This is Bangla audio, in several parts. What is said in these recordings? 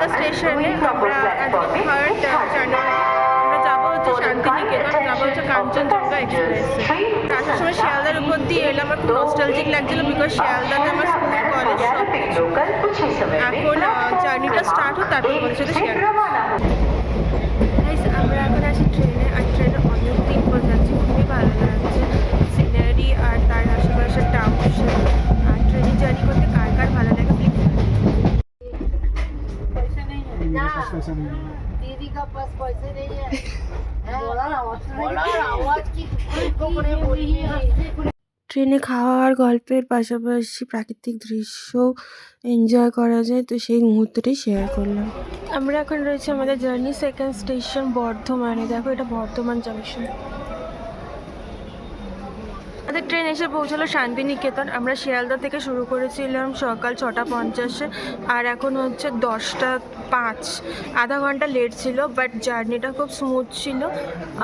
শিয়ালদা স্টেশনে আমরা থার্ড জার্নি আমরা যাবো হচ্ছে শান্তিনিকেতন, যাবো হচ্ছে কাঞ্চনজঙ্ঘা এক্সপ্রেসে। আসার সময় শিয়ালদার উপর দিয়ে এলাম, আমার খুব নস্টালজিক লাগছিল বিকজ শিয়ালদাতে আমার স্কুল কলেজ সব কিছু। এখন জার্নিটা স্টার্ট হোক, তারপর ওদের সাথে শেয়ার। আমরা এখন আছি ট্রেনে, আর ট্রেনে অনেক দিন পর যাচ্ছি, খুবই ভালো লাগছে সিনারি আর তার আশেপাশের টাউনশিপ। আর ট্রেনে জার্নি করতে কার কার ভালো লাগে প্লিজ। दीदी का पास पैसे नहीं है। आवाज की ট্রেনে খাওয়া আর গল্পের পাশাপাশি প্রাকৃতিক দৃশ্য এনজয় করা যায়, তো সেই মুহূর্তটাই শেয়ার করলাম। আমরা এখন রয়েছে আমাদের জার্নি সেকেন্ড স্টেশন বর্ধমানে। দেখো, এটা বর্ধমান জাংশন। আমাদের ট্রেন এসে পৌঁছালো শান্তিনিকেতন। আমরা শিয়ালদা থেকে শুরু করেছিলাম সকাল 6:50, আর এখন হচ্ছে 10:05। আধা ঘন্টা লেট ছিল, বাট জার্নিটা খুব স্মুথ ছিল।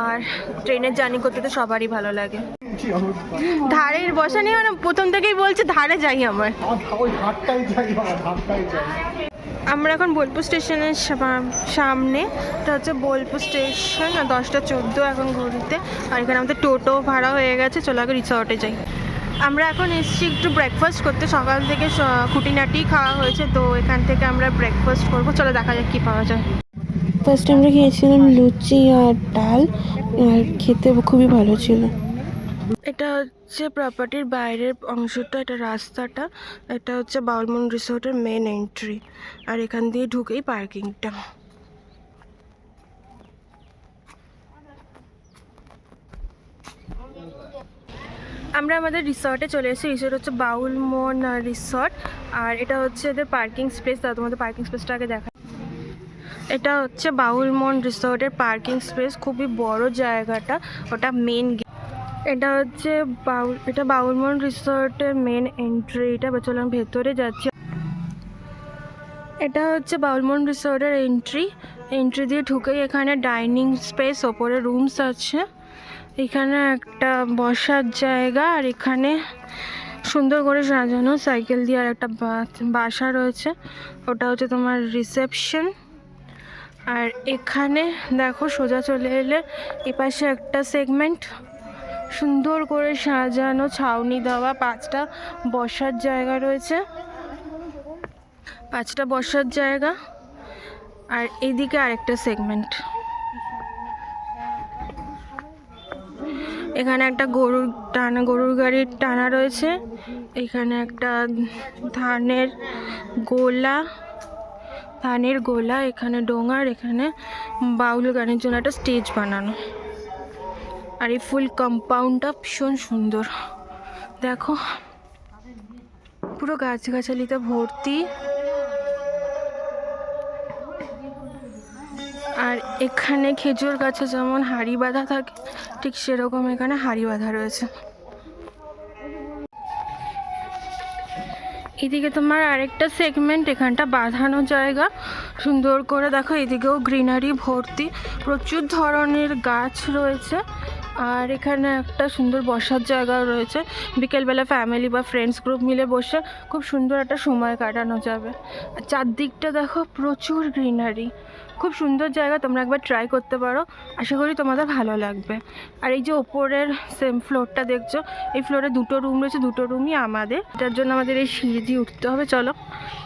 আর ট্রেনের জার্নি করতে তো সবারই ভালো লাগে। ধারের বসা নিয়ে মানে প্রথম থেকেই বলছে ধারে যাই আমার। আমরা এখন বোলপুর স্টেশনের সামনে। এটা হচ্ছে বোলপুর স্টেশন, 10:14 এখন ঘড়িতে। আর এখানে আমাদের টোটো ভাড়া হয়ে গেছে, চলো আগে রিসর্টে যাই। আমরা এখন এসেছি একটু ব্রেকফাস্ট করতে। সকাল থেকে খুঁটিনাটি খাওয়া হয়েছে, তো এখান থেকে আমরা ব্রেকফাস্ট করবো। চলো দেখা যাক কী পাওয়া যায়। ফার্স্টে আমরা খেয়েছিলাম লুচি আর ডাল, আর খেতে খুবই ভালো ছিল। এটা হচ্ছে প্রপার্টির বাইরের অংশটা, এটা রাস্তাটা। এটা হচ্ছে বাউলমন রিসোর্টের মেন এন্ট্রি, আর এখান দিয়ে ঢুকেই পার্কিংটা। আমরা আমাদের রিসর্টে চলে এসেছি। রিসর্ট হচ্ছে বাউলমন রিসর্ট, আর এটা হচ্ছে এদের পার্কিং স্পেস। তা তোমাদের পার্কিং স্পেসটা আগে দেখা। এটা হচ্ছে বাউলমন রিসর্টের পার্কিং স্পেস, খুবই বড় জায়গাটা, ওটা মেন। এটা হচ্ছে এটা বাউলমন রিসর্টের মেন এন্ট্রি। এটা চলুন ভেতরে যাচ্ছি। এটা হচ্ছে বাউলমন রিসর্টের এন্ট্রি দিয়ে ঢুকেই এখানে ডাইনিং স্পেস, ওপরে রুমস আছে। এখানে একটা বসার জায়গা, আর এখানে সুন্দর করে সাজানো সাইকেল দিয়ে আর একটা বাসা রয়েছে, ওটা হচ্ছে তোমার রিসেপশন। আর এখানে দেখো সোজা চলে এলে এপাশে একটা সেগমেন্ট, সুন্দর করে সাজানো, ছাউনি দেওয়া, 5টা বসার জায়গা রয়েছে, 5টা বসার জায়গা। আর এইদিকে আরেকটা সেগমেন্ট। এখানে একটা গরুর গাড়ি টানা রয়েছে। এখানে একটা ধানের গোলা, এখানে ডোঙার, এখানে বাউল গানের জন্য একটা স্টেজ বানানো। আর এই ফুল কম্পাউন্ডটা ভীষণ সুন্দর, দেখো পুরো গাছগাছালিতে ভর্তি। আর এখানে খেজুর গাছে যেমন হাড়ি বাঁধা থাকে, ঠিক সেরকম এখানে হাড়ি বাঁধা রয়েছে। এদিকে তোমার আরেকটা সেগমেন্ট, এখানটা বাঁধানো জায়গা, সুন্দর করে দেখো। এদিকেও গ্রিনারি ভর্তি, প্রচুর ধরনের গাছ রয়েছে। আর এখানে একটা সুন্দর বসার জায়গা রয়েছে, বিকেলবেলা ফ্যামিলি বা ফ্রেন্ডস গ্রুপ মিলে বসে খুব সুন্দর একটা সময় কাটানো যাবে। আর চারদিকটা দেখো প্রচুর গ্রিনারি, খুব সুন্দর জায়গা। তোমরা একবার ট্রাই করতে পারো, আশা করি তোমাদের ভালো লাগবে। আর এই যে ওপরের সেম ফ্লোরটা দেখছো, এই ফ্লোরে 2টো রুম রয়েছে, 2টো রুমই আমাদের। এটার জন্য আমাদের এই সিঁড়ি দিয়ে উঠতে হবে। চলো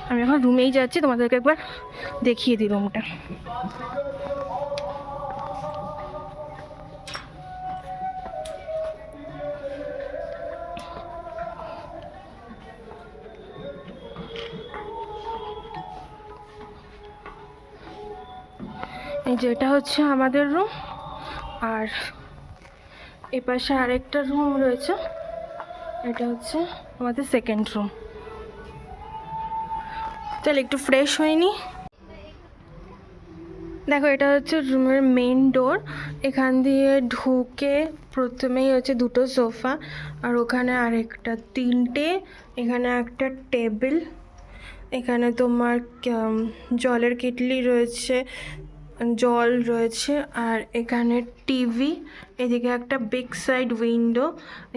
আমি এখন রুমেই যাচ্ছি, তোমাদেরকে একবার দেখিয়ে দিই রুমটা। এই যে এটা হচ্ছে আমাদের রুম, আর এপাশে আরেকটা রুম রয়েছে, এটা হচ্ছে আমাদের সেকেন্ড রুম। চল একটু ফ্রেশ হয়নি। দেখো এটা হচ্ছে রুমের মেইন ডোর। এখান দিয়ে ঢুকে প্রথমেই হচ্ছে 2টো সোফা, আর ওখানে আরেকটা 3টে, এখানে একটা টেবিল, এখানে তোমার জলের কেটলি রয়েছে, জল রয়েছে, আর এখানে টিভি, এদিকে একটা বিগ সাইড উইন্ডো,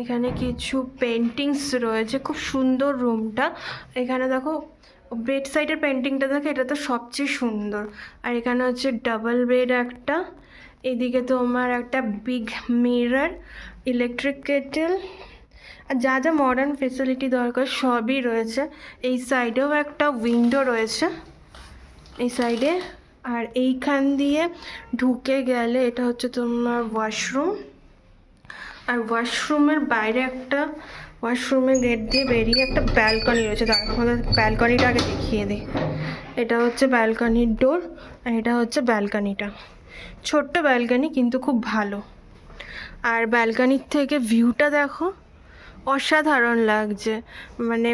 এখানে কিছু পেন্টিংস রয়েছে, খুব সুন্দর রুমটা। এখানে দেখো বেড সাইডের পেন্টিংটা দেখে, এটা তো সবচেয়ে সুন্দর। আর এখানে হচ্ছে ডাবল বেড একটা, এদিকে তোমার একটা বিগ মিরর, ইলেকট্রিক কেটেল, আর যা যা মডার্ন ফেসিলিটি দরকার সবই রয়েছে। এই সাইডেও একটা উইন্ডো রয়েছে এই সাইডে। আর এইখান দিয়ে ঢুকে গেলে এটা হচ্ছে তোমার ওয়াশরুম। আর ওয়াশরুমের বাইরে একটা, ওয়াশরুমের গেট দিয়ে বেরিয়ে একটা ব্যালকনি রয়েছে। তার আমাদের ব্যালকনিটা আগে দেখিয়ে দিই। এটা হচ্ছে ব্যালকনির ডোর, আর এটা হচ্ছে ব্যালকনিটা। ছোট্ট ব্যালকনি কিন্তু খুব ভালো। আর ব্যালকনির থেকে ভিউটা দেখো, অসাধারণ লাগছে। মানে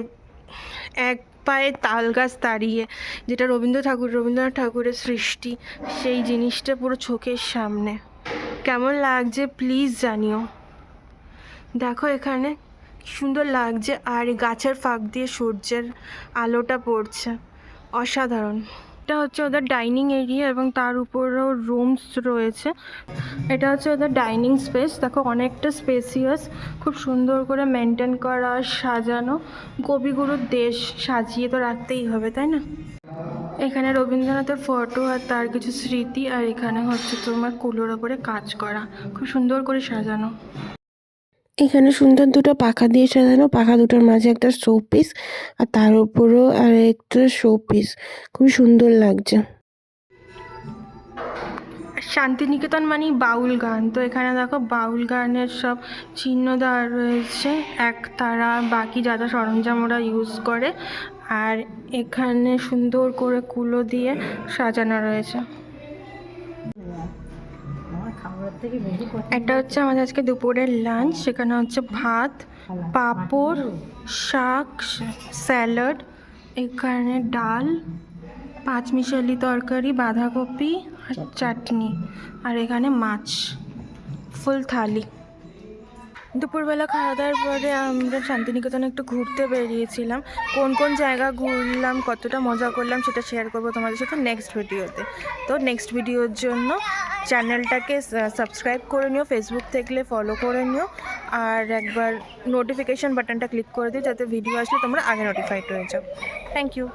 এক পায়ে তাল গাছ দাঁড়িয়ে, যেটা রবীন্দ্রনাথ ঠাকুরের সৃষ্টি, সেই জিনিসটা পুরো চোখের সামনে। কেমন লাগছে প্লিজ জানিও। দেখো এখানে কি সুন্দর লাগছে, আর এই গাছের ফাঁক দিয়ে সূর্যের আলোটা পড়ছে, অসাধারণ। এটা হচ্ছে ওদের ডাইনিং এরিয়া এবং তার উপরেও রুমস রয়েছে। এটা হচ্ছে ওদের ডাইনিং স্পেস। দেখো অনেকটা স্পেসিয়াস, খুব সুন্দর করে মেনটেন করা, সাজানো। কবিগুরুর দেশ, সাজিয়ে তো রাখতেই হবে, তাই না? এখানে রবীন্দ্রনাথের ফটো আর তার কিছু স্মৃতি, আর এখানে হচ্ছে তোমার কুলোর ওপরে কাজ করা, খুব সুন্দর করে সাজানো। এখানে সুন্দর দুটো পাখা দিয়ে সাজানো, পাখা দুটোর মাঝে একটা শোপিস, আর তার উপরও আর একটা শোপিস, খুব সুন্দর লাগছে। শান্তিনিকেতন মানেই বাউল গান, তো এখানে দেখো বাউল গানের সব চিহ্ন দেওয়া রয়েছে, একতারা, বাকি যা যা সরঞ্জাম ওরা ইউজ করে। আর এখানে সুন্দর করে কুলো দিয়ে সাজানো রয়েছে। এটা হচ্ছে আমাদের আজকে দুপুরের লাঞ্চ। সেখানে হচ্ছে ভাত, পাঁপড়, শাক, স্যালাড, এখানে ডাল, পাঁচমিশালি তরকারি, বাঁধাকপি আর চাটনি, আর এখানে মাছ, ফুল থালি। দুপুরবেলা খাওয়া দাওয়ার পরে আমরা শান্তিনিকেতনে একটু ঘুরতে বেরিয়েছিলাম। কোন কোন জায়গা ঘুরলাম, কতটা মজা করলাম, সেটা শেয়ার করবো তোমাদের সাথে নেক্সট ভিডিওতে। তো নেক্সট ভিডিওর জন্য চ্যানেলটাকে সাবস্ক্রাইব করে নিও, ফেসবুক থেকে ফলো করে নিও, আর একবার নোটিফিকেশান বাটনটা ক্লিক করে দিও, যাতে ভিডিও আসলে তোমরা আগে নোটিফাইড হয়ে যাও। Thank you.